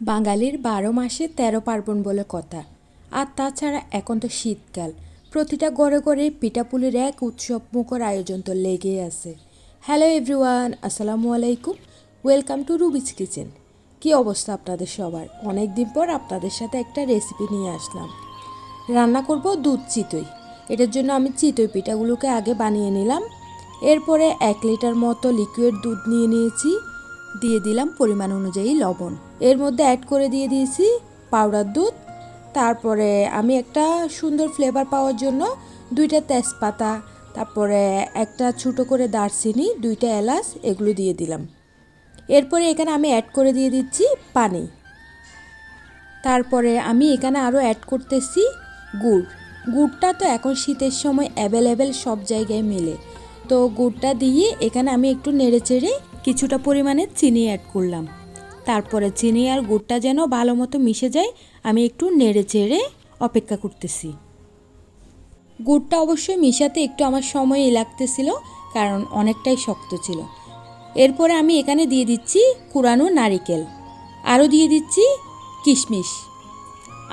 বাঙালির ১২ মাসে ১৩ পার্বণ বলে কথা। আর তাছাড়া এখন তো শীতকাল, প্রতিটা ঘরে ঘরে পিঠাপুলির এক উৎসব মুখর আয়োজন তো লেগেই আছে। হ্যালো এভরিওয়ান, আসসালামু আলাইকুম, ওয়েলকাম টু রুবিস কিচেন। কী অবস্থা আপনাদের সবার? অনেক দিন পর আপনাদের সাথে একটা রেসিপি নিয়ে আসলাম। রান্না করব দুধ চিতই। এটার জন্য আমি চিতই পিঠাগুলোকে আগে বানিয়ে নিলাম। এরপরে ১ লিটার মতো লিকুইড দুধ নিয়ে নিয়েছি, দিয়ে দিলাম পরিমাণ অনুযায়ী লবণ। এর মধ্যে অ্যাড করে দিয়ে দিয়েছি পাউডার দুধ। তারপরে আমি একটা সুন্দর ফ্লেভার পাওয়ার জন্য 2টা তেজপাতা, তারপরে একটা ছোটো করে দারচিনি, 2টা এলাচ এগুলো দিয়ে দিলাম। এরপরে এখানে আমি অ্যাড করে দিয়ে দিচ্ছি পানি। তারপরে আমি এখানে আরও অ্যাড করতেছি গুড়। গুড়টা তো এখন শীতের সময় অ্যাভেলেবেল সব জায়গায় মেলে, তো গুড়টা দিয়ে এখানে আমি একটু নেড়েচেড়ে কিছুটা পরিমাণে চিনি অ্যাড করলাম। তারপরে চিনি আর গুড়টা যেন ভালো মতো মিশে যায়, আমি একটু নেড়েচেড়ে অপেক্ষা করতেছি। গুড়টা অবশ্যই মিশাতে একটু আমার সময়ই লাগতেছিল, কারণ অনেকটাই শক্ত ছিল। এরপরে আমি এখানে দিয়ে দিচ্ছি কুড়ানো নারিকেল, আরও দিয়ে দিচ্ছি কিশমিশ।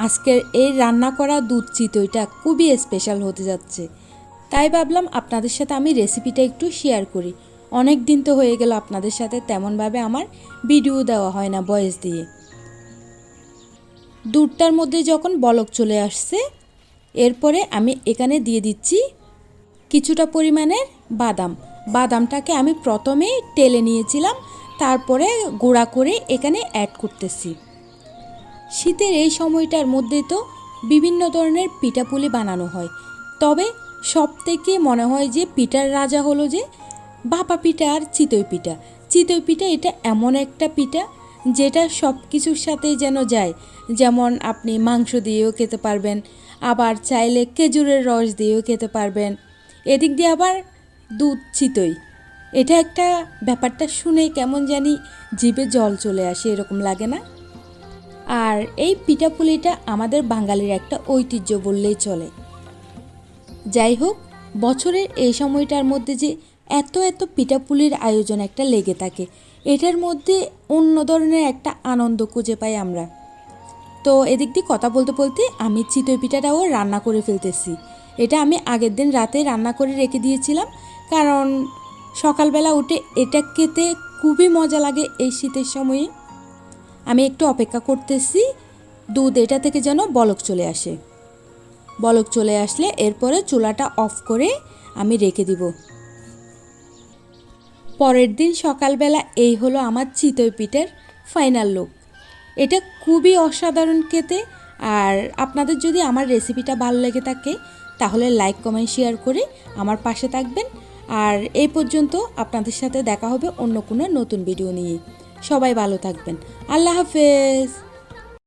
আজকের এই রান্না করা দুধ চিতইটা খুবই স্পেশাল হতে যাচ্ছে, তাই ভাবলাম আপনাদের সাথে আমি রেসিপিটা একটু শেয়ার করি। অনেক দিন তো হয়ে গেল আপনাদের সাথে তেমনভাবে আমার ভিডিও দেওয়া হয় না ভয়েস দিয়ে। দুধটার মধ্যে যখন বলক চলে আসছে, এরপরে আমি এখানে দিয়ে দিচ্ছি কিছুটা পরিমাণের বাদাম। বাদামটাকে আমি প্রথমে টেলে নিয়েছিলাম, তারপরে গুঁড়া করে এখানে অ্যাড করতেছি। শীতের এই সময়টার মধ্যে তো বিভিন্ন ধরনের পিঠাপুলি বানানো হয়, তবে সব থেকে মনে হয় যে পিঠার রাজা হলো যে ভাপা পিঠা আর চিতই পিঠা। চিতই পিঠা এটা এমন একটা পিঠা যেটা সব কিছুর সাথেই যেন যায়। যেমন আপনি মাংস দিয়েও খেতে পারবেন, আবার চাইলে খেজুরের রস দিয়েও খেতে পারবেন, এদিক দিয়ে আবার দুধ চিতই। এটা একটা ব্যাপারটা শুনে কেমন জানি জিভে জল চলে আসে, এরকম লাগে না? আর এই পিঠাপুলিটা আমাদের বাঙালির একটা ঐতিহ্য বললেই চলে। যাই হোক, বছরের এই সময়টার মধ্যে যে এত এত পিঠাপুলির আয়োজন একটা লেগে থাকে, এটার মধ্যে অন্য ধরনের একটা আনন্দ খুঁজে পাই আমরা। তো এদিক দিয়ে কথা বলতে বলতে আমি চিতই পিঠাটাও রান্না করে ফেলতেছি। এটা আমি আগের দিন রাতে রান্না করে রেখে দিয়েছিলাম, কারণ সকালবেলা উঠে এটা খেতে খুবই মজা লাগে এই শীতের সময়ে। আমি একটু অপেক্ষা করতেছি দুধ এটা থেকে যেন বলক চলে আসে। বলক চলে আসলে এরপরে চুলাটা অফ করে আমি রেখে দিব। পরের দিন সকালবেলা এই হলো আমার চিতই পিঠার ফাইনাল লুক। এটা খুবই অসাধারণ খেতে। আর আপনাদের যদি আমার রেসিপিটা ভালো লেগে থাকে তাহলে লাইক কমেন্ট শেয়ার করে আমার পাশে থাকবেন। আর এই পর্যন্ত আপনাদের সাথে দেখা হবে অন্য কোনো নতুন ভিডিও নিয়ে। সবাই ভালো থাকবেন। আল্লাহ হাফেজ।